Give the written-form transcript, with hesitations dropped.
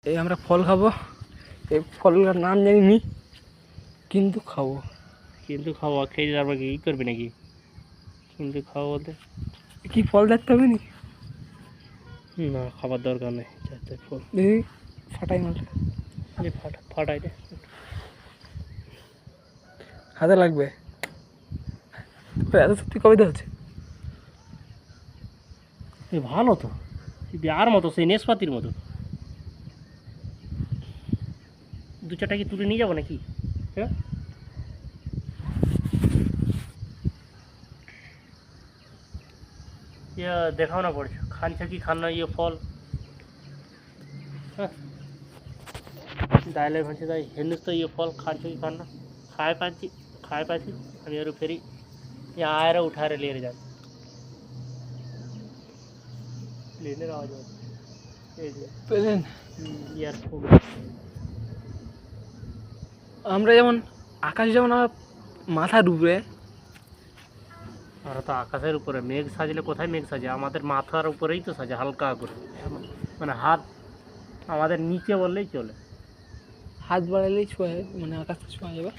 এই আমরা ফল খাবো, এই ফলগুলোর নাম জানি নি, কিন্তু খাবো। কিন্তু খাবো, খেয়ে তারপর কি করবি নাকি? কিন্তু খাবো বলতে কি ফল দেখতে হবে নি? না, খাবার দরকার নেই। ফল দেখি ফাটাই মালটা, ফাটাই দে। হাতে লাগবে। এত সত্যি কবিতা হচ্ছে। ভালো তো, আর মতো সেই নেশপাতির মতো। দু চারটা কি তুলে নিয়ে যাবো নাকি? হ্যাঁ, ये देखाओ ना पड़छ खान छ कि खाना ये फल दाइले भन्छ दाइ हेर्नुहोस् त यो फल खान्छ कि खान्न। खाएपछि हामीहरू फेरि यहाँ आएर उठाएर लिएर जान्छ। लिने आवाज পেলেন ইয়ারফোন। আমরা যেমন আকাশ যেমন আমার মাথার উপরে, আমরা তো আকাশের উপরে। মেঘ সাজলে কোথায় মেঘ সাজে? আমাদের মাথার উপরেই তো সাজে, হালকা করে। মানে হাত আমাদের নিচে বললেই চলে। হাত বাড়ালেই ছোঁয়া, মানে আকাশটা ছোঁয়া যাবে।